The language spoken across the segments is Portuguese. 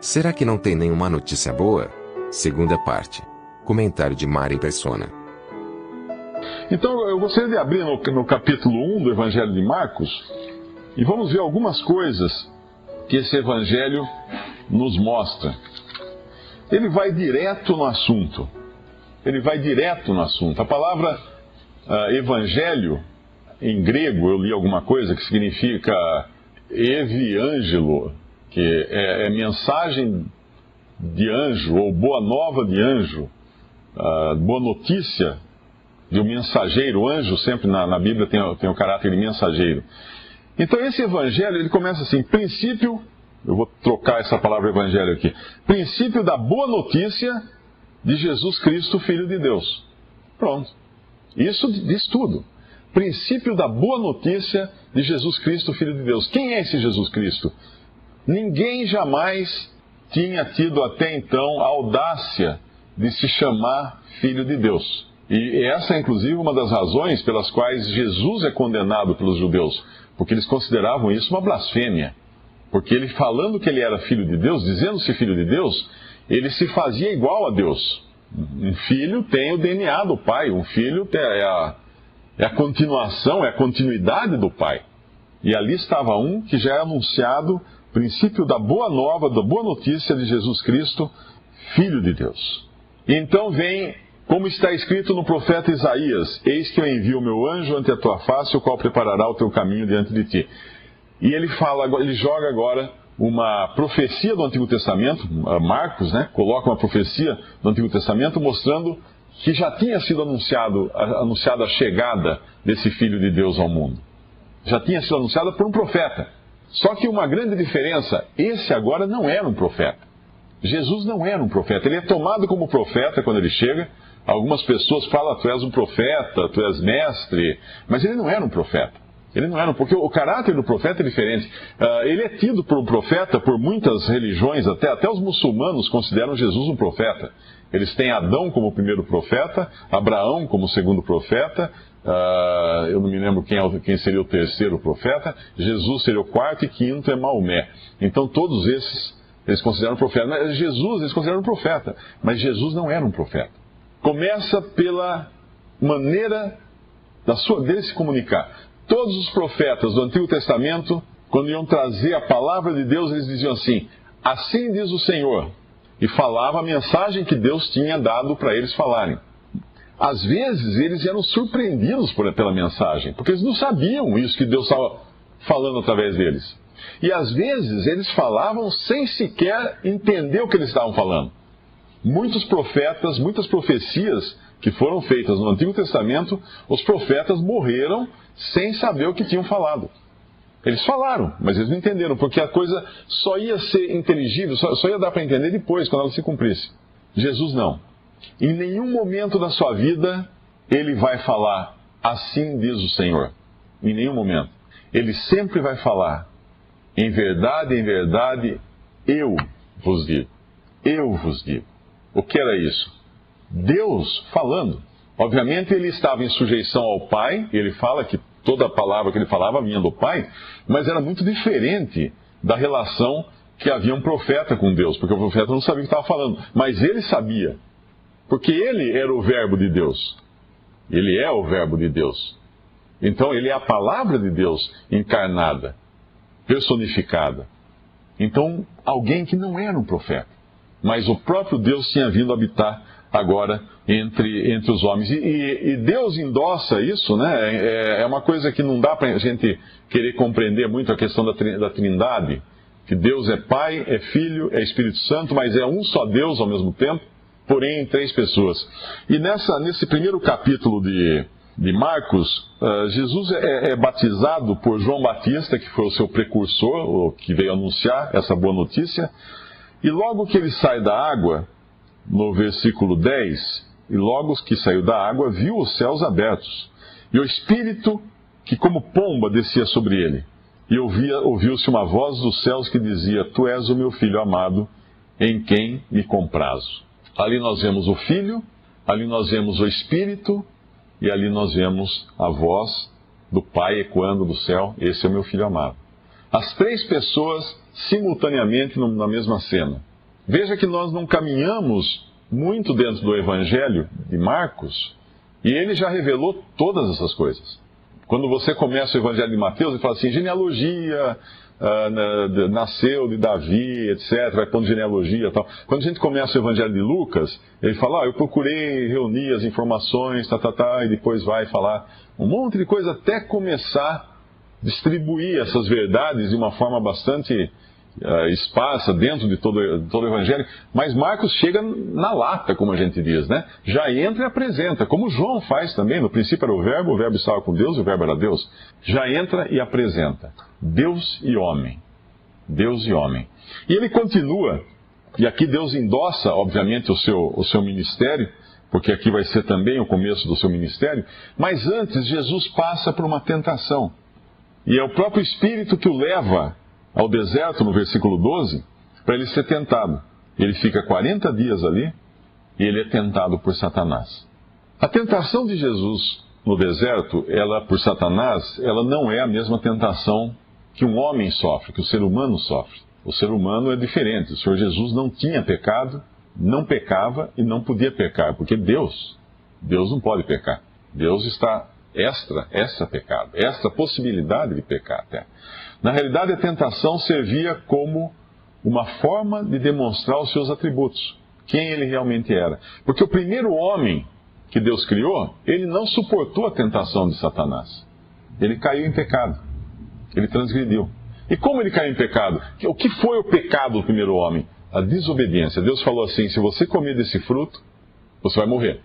Será que não tem nenhuma notícia boa? Segunda parte. Comentário de Mari Persona. Então, eu gostaria de abrir no capítulo 1 do Evangelho de Marcos e vamos ver algumas coisas que esse Evangelho nos mostra. Ele vai direto no assunto. A palavra Evangelho, em grego, eu li alguma coisa que significa eviângelo, que é mensagem de anjo, ou boa nova de anjo, boa notícia de um mensageiro. O anjo sempre na Bíblia tem o caráter de mensageiro. Então esse evangelho, ele começa assim, princípio, eu vou trocar essa palavra evangelho aqui, princípio da boa notícia de Jesus Cristo, Filho de Deus. Pronto. Isso diz tudo. Princípio da boa notícia de Jesus Cristo, Filho de Deus. Quem é esse Jesus Cristo? Ninguém jamais tinha tido até então a audácia de se chamar Filho de Deus. E essa é inclusive uma das razões pelas quais Jesus é condenado pelos judeus, porque eles consideravam isso uma blasfêmia. Porque ele, falando que ele era Filho de Deus, dizendo-se Filho de Deus, ele se fazia igual a Deus. Um filho tem o DNA do pai, um filho é a continuação, é a continuidade do pai. E ali estava um que já é anunciado, princípio da boa nova, da boa notícia de Jesus Cristo, Filho de Deus. E então vem, como está escrito no profeta Isaías: eis que eu envio o meu anjo ante a tua face, o qual preparará o teu caminho diante de ti. E ele joga agora uma profecia do Antigo Testamento, Marcos, coloca uma profecia do Antigo Testamento mostrando que já tinha sido anunciada a chegada desse Filho de Deus ao mundo. Já tinha sido anunciada por um profeta. Só que uma grande diferença, esse agora não era um profeta. Jesus não era um profeta. Ele é tomado como profeta quando ele chega. Algumas pessoas falam: tu és um profeta, tu és mestre. Mas ele não era um profeta. Ele não era, porque o caráter do profeta é diferente. Ele é tido por um profeta por muitas religiões, até os muçulmanos consideram Jesus um profeta. Eles têm Adão como o primeiro profeta, Abraão como o segundo profeta, eu não me lembro quem seria o terceiro profeta, Jesus seria o quarto e quinto é Maomé. Então todos esses eles consideram profeta. Mas Jesus eles consideram profeta, mas Jesus não era um profeta. Começa pela maneira dele se comunicar. Todos os profetas do Antigo Testamento, quando iam trazer a palavra de Deus, eles diziam assim: assim diz o Senhor. E falava a mensagem que Deus tinha dado para eles falarem. Às vezes eles eram surpreendidos pela mensagem, porque eles não sabiam isso que Deus estava falando através deles. E às vezes eles falavam sem sequer entender o que eles estavam falando. Muitos profetas, muitas profecias que foram feitas no Antigo Testamento, os profetas morreram sem saber o que tinham falado. Eles falaram, mas eles não entenderam, porque a coisa só ia ser inteligível, só ia dar para entender depois, quando ela se cumprisse. Jesus não. Em nenhum momento da sua vida ele vai falar: assim diz o Senhor. Em nenhum momento. Ele sempre vai falar: em verdade, eu vos digo. Eu vos digo. O que era isso? Deus falando. Obviamente ele estava em sujeição ao Pai, ele fala que toda a palavra que ele falava vinha do Pai, mas era muito diferente da relação que havia um profeta com Deus, porque o profeta não sabia o que estava falando, mas ele sabia, porque ele era o verbo de Deus. Ele é o verbo de Deus. Então ele é a palavra de Deus encarnada, personificada. Então alguém que não era um profeta, mas o próprio Deus tinha vindo habitar agora entre os homens. E Deus endossa isso, É uma coisa que não dá para a gente querer compreender muito a questão da Trindade, que Deus é Pai, é Filho, é Espírito Santo, mas é um só Deus ao mesmo tempo, porém em três pessoas. E nesse primeiro capítulo de Marcos, Jesus é batizado por João Batista, que foi o seu precursor, o que veio anunciar essa boa notícia, e logo que ele sai da água, no versículo 10, e logo que saiu da água, viu os céus abertos, e o Espírito que como pomba descia sobre ele. E ouviu-se uma voz dos céus que dizia: tu és o meu Filho amado, em quem me comprazo. Ali nós vemos o Filho, ali nós vemos o Espírito, e ali nós vemos a voz do Pai ecoando do céu: esse é o meu Filho amado. As três pessoas simultaneamente na mesma cena. Veja que nós não caminhamos muito dentro do Evangelho de Marcos, e ele já revelou todas essas coisas. Quando você começa o Evangelho de Mateus, ele fala assim, genealogia, nasceu de Davi, etc., vai pondo genealogia e tal. Quando a gente começa o Evangelho de Lucas, ele fala, eu procurei reunir as informações, e depois vai falar um monte de coisa até começar a distribuir essas verdades de uma forma bastante esparsa dentro de todo o Evangelho, mas Marcos chega na lata, como a gente diz, né? Já entra e apresenta, como João faz também. No princípio era o verbo estava com Deus e o verbo era Deus. Já entra e apresenta. Deus e homem. Deus e homem. E ele continua, e aqui Deus endossa, obviamente, o seu ministério, porque aqui vai ser também o começo do seu ministério, mas antes Jesus passa por uma tentação. E é o próprio Espírito que o leva ao deserto, no versículo 12, para ele ser tentado. Ele fica 40 dias ali e ele é tentado por Satanás. A tentação de Jesus no deserto, por Satanás, ela não é a mesma tentação que um homem sofre, que o ser humano sofre. O ser humano é diferente. O Senhor Jesus não tinha pecado, não pecava e não podia pecar, porque Deus não pode pecar. Deus está extra pecado, extra possibilidade de pecar até. Na realidade, a tentação servia como uma forma de demonstrar os seus atributos, quem ele realmente era. Porque o primeiro homem que Deus criou, ele não suportou a tentação de Satanás. Ele caiu em pecado, ele transgrediu. E como ele caiu em pecado? O que foi o pecado do primeiro homem? A desobediência. Deus falou assim, se você comer desse fruto, você vai morrer.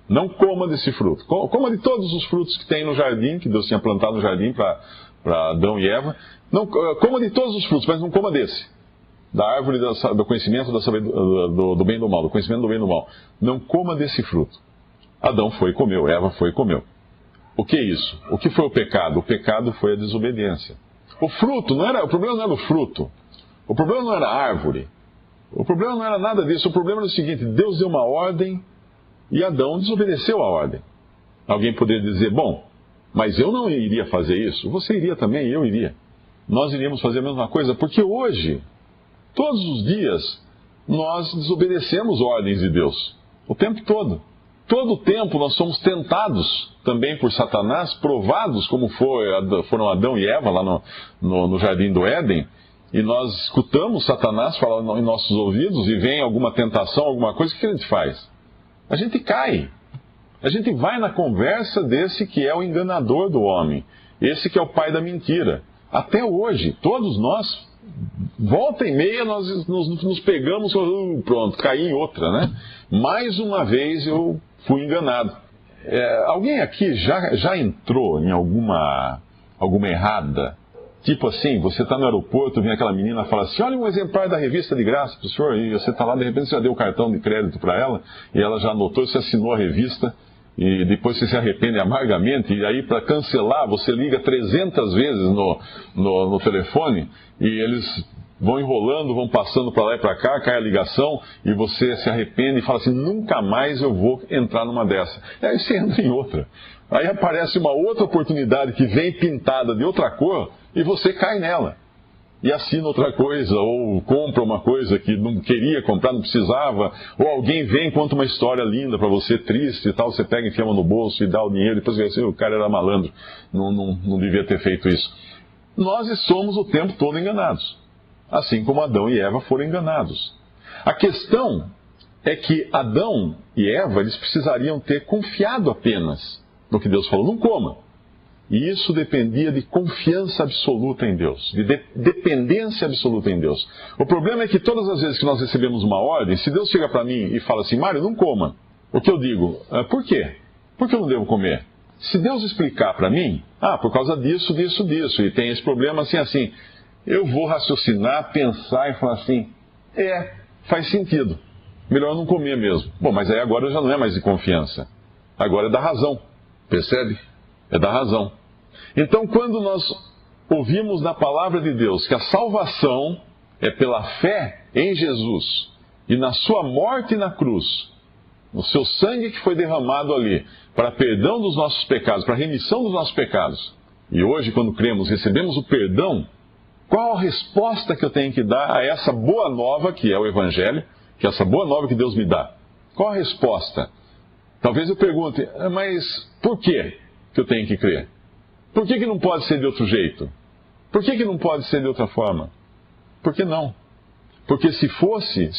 Não coma desse fruto. Coma de todos os frutos que tem no jardim, que Deus tinha plantado no jardim para Adão e Eva. Não, coma de todos os frutos, mas não coma desse. Da árvore do conhecimento do bem e do mal. Do conhecimento do bem e do mal. Não coma desse fruto. Adão foi e comeu, Eva foi e comeu. O que é isso? O que foi o pecado? O pecado foi a desobediência. O problema não era o fruto. O problema não era a árvore. O problema não era nada disso. O problema era o seguinte, Deus deu uma ordem e Adão desobedeceu a ordem. Alguém poderia dizer, bom, mas eu não iria fazer isso. Você iria também, eu iria. Nós iríamos fazer a mesma coisa, porque hoje, todos os dias, nós desobedecemos ordens de Deus. O tempo todo. Todo o tempo nós somos tentados também por Satanás, provados como foram Adão e Eva lá no Jardim do Éden, e nós escutamos Satanás falar em nossos ouvidos e vem alguma tentação, alguma coisa, o que a gente faz? A gente cai. A gente vai na conversa desse que é o enganador do homem, esse que é o pai da mentira. Até hoje, todos nós, volta e meia, nós nos pegamos, pronto, caí em outra, né? Mais uma vez eu fui enganado. Alguém aqui já entrou em alguma errada? Tipo assim, você está no aeroporto, vem aquela menina e fala assim, olha um exemplar da revista de graça para o senhor, e você está lá, de repente você já deu o cartão de crédito para ela, e ela já anotou, você assinou a revista, e depois você se arrepende amargamente, e aí para cancelar você liga 300 vezes no telefone, e eles vão enrolando, vão passando para lá e para cá, cai a ligação, e você se arrepende e fala assim, nunca mais eu vou entrar numa dessa. E aí você entra em outra. Aí aparece uma outra oportunidade que vem pintada de outra cor, e você cai nela. E assina outra coisa, ou compra uma coisa que não queria comprar, não precisava, ou alguém vem e conta uma história linda para você, triste e tal, você pega e enfia no bolso e dá o dinheiro, e depois vê assim, o cara era malandro, não devia ter feito isso. Nós somos o tempo todo enganados, assim como Adão e Eva foram enganados. A questão é que Adão e Eva, eles precisariam ter confiado apenas no que Deus falou, não coma. E isso dependia de confiança absoluta em Deus, de dependência absoluta em Deus. O problema é que todas as vezes que nós recebemos uma ordem, se Deus chega para mim e fala assim, Mário, não coma. O que eu digo? Por quê? Por que eu não devo comer? Se Deus explicar para mim, por causa disso, e tem esse problema assim, eu vou raciocinar, pensar e falar assim, faz sentido, melhor não comer mesmo. Bom, mas aí agora já não é mais de confiança, agora é da razão, percebe? É da razão. Então, quando nós ouvimos na palavra de Deus que a salvação é pela fé em Jesus e na sua morte na cruz, no seu sangue que foi derramado ali, para perdão dos nossos pecados, para remissão dos nossos pecados, e hoje, quando cremos, recebemos o perdão, Qual a resposta que eu tenho que dar a essa boa nova que é o Evangelho, que é essa boa nova que Deus me dá? Qual a resposta? Talvez eu pergunte, mas por que eu tenho que crer? Por que não pode ser de outro jeito? Por que não pode ser de outra forma? Por que não? Porque se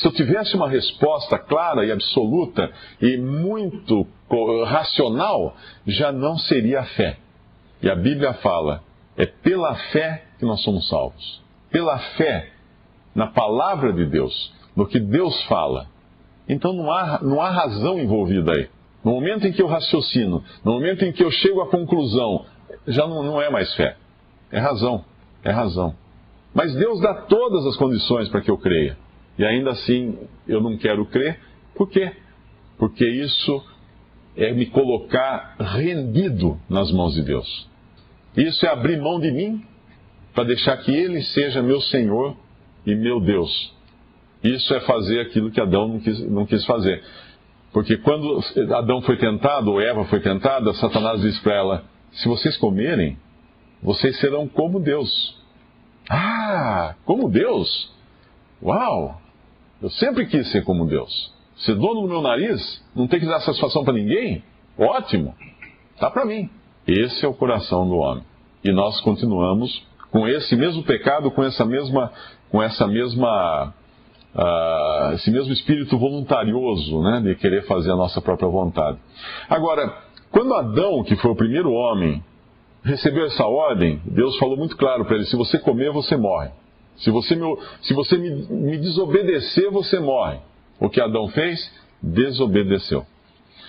eu tivesse uma resposta clara e absoluta e muito racional, já não seria a fé. E a Bíblia fala, é pela fé que nós somos salvos. Pela fé na palavra de Deus, no que Deus fala. Então não há razão envolvida aí. No momento em que eu raciocino, no momento em que eu chego à conclusão, já não é mais fé. É razão. É razão. Mas Deus dá todas as condições para que eu creia. E ainda assim eu não quero crer. Por quê? Porque isso é me colocar rendido nas mãos de Deus. Isso é abrir mão de mim para deixar que Ele seja meu Senhor e meu Deus. Isso é fazer aquilo que Adão não quis fazer. Porque quando Adão foi tentado, ou Eva foi tentada, Satanás disse para ela, se vocês comerem, vocês serão como Deus. Ah, como Deus? Uau! Eu sempre quis ser como Deus. Ser dono do meu nariz, não ter que dar satisfação para ninguém? Ótimo! Tá para mim. Esse é o coração do homem. E nós continuamos com esse mesmo pecado, com esse mesmo espírito voluntarioso, né, de querer fazer a nossa própria vontade. Agora, quando Adão, que foi o primeiro homem, recebeu essa ordem, Deus falou muito claro para ele, se você comer, você morre. Se você me desobedecer, você morre. O que Adão fez? Desobedeceu.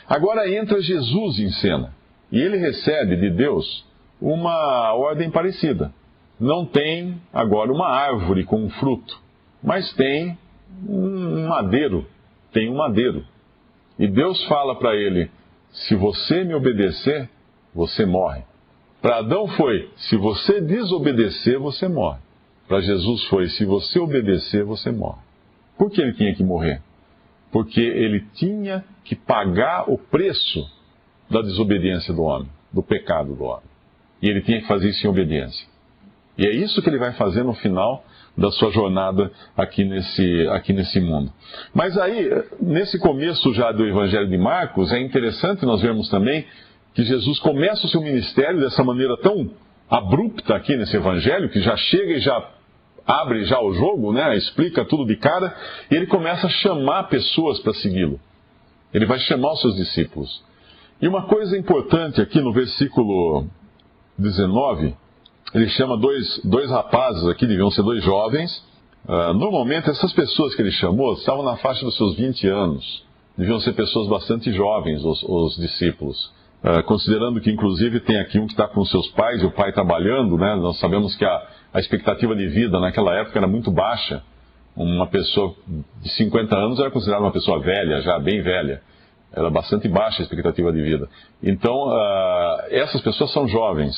Agora entra Jesus em cena. E ele recebe de Deus uma ordem parecida. Não tem agora uma árvore com um fruto, mas tem um madeiro. Tem um madeiro. E Deus fala para ele, se você me obedecer, você morre. Para Adão foi, se você desobedecer, você morre. Para Jesus foi, se você obedecer, você morre. Por que ele tinha que morrer? Porque ele tinha que pagar o preço da desobediência do homem, do pecado do homem. E ele tinha que fazer isso em obediência. E é isso que ele vai fazer no final da sua jornada aqui nesse mundo. Mas aí, nesse começo já do Evangelho de Marcos, é interessante nós vermos também que Jesus começa o seu ministério dessa maneira tão abrupta aqui nesse Evangelho, que já chega e já abre já o jogo, né? Explica tudo de cara, e ele começa a chamar pessoas para segui-lo. Ele vai chamar os seus discípulos. E uma coisa importante aqui no versículo 19, ele chama dois rapazes aqui, deviam ser dois jovens. Normalmente essas pessoas que ele chamou estavam na faixa dos seus 20 anos. Deviam ser pessoas bastante jovens, os discípulos. Considerando que inclusive tem aqui um que está com seus pais e o pai trabalhando, né? Nós sabemos que a expectativa de vida naquela época era muito baixa. Uma pessoa de 50 anos era considerada uma pessoa velha, já bem velha. Era bastante baixa a expectativa de vida. Então, essas pessoas são jovens.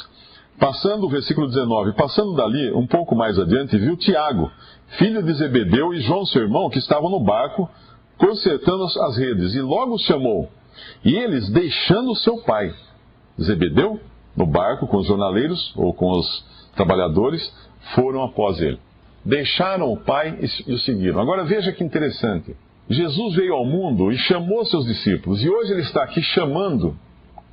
Passando o versículo 19, passando dali, um pouco mais adiante, viu Tiago, filho de Zebedeu, e João, seu irmão, que estavam no barco, consertando as redes, e logo os chamou. E eles, deixando seu pai, Zebedeu, no barco com os jornaleiros, ou com os trabalhadores, foram após ele. Deixaram o pai e o seguiram. Agora veja que interessante. Jesus veio ao mundo e chamou seus discípulos, e hoje ele está aqui chamando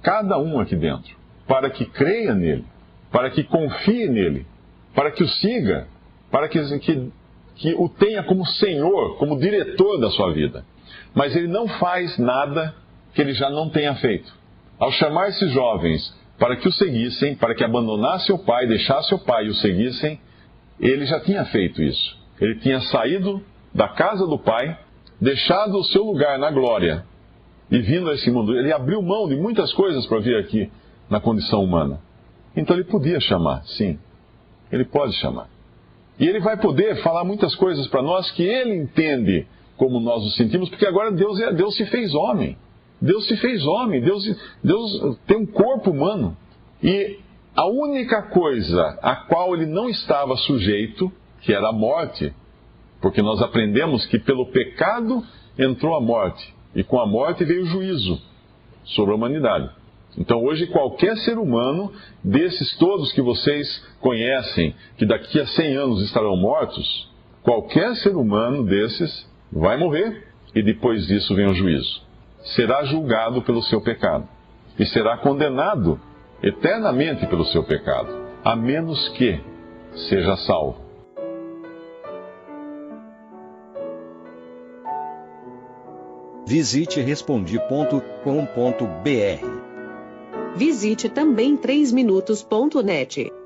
cada um aqui dentro, para que creia nele, para que confie nele, para que o siga, para que o tenha como Senhor, como diretor da sua vida. Mas ele não faz nada que ele já não tenha feito. Ao chamar esses jovens para que o seguissem, para que abandonassem o pai, deixassem o pai e o seguissem, ele já tinha feito isso. Ele tinha saído da casa do pai, deixado o seu lugar na glória e vindo a esse mundo. Ele abriu mão de muitas coisas para vir aqui na condição humana. Então ele podia chamar, sim. Ele pode chamar. E ele vai poder falar muitas coisas para nós que ele entende como nós o sentimos, porque agora Deus se fez homem. Deus se fez homem. Deus tem um corpo humano. E a única coisa a qual ele não estava sujeito, que era a morte, porque nós aprendemos que pelo pecado entrou a morte, e com a morte veio o juízo sobre a humanidade. Então hoje qualquer ser humano, desses todos que vocês conhecem, que daqui a 100 anos estarão mortos, qualquer ser humano desses vai morrer e depois disso vem o juízo. Será julgado pelo seu pecado e será condenado eternamente pelo seu pecado, a menos que seja salvo. Visite Respondi.com.br. Visite também 3minutos.net.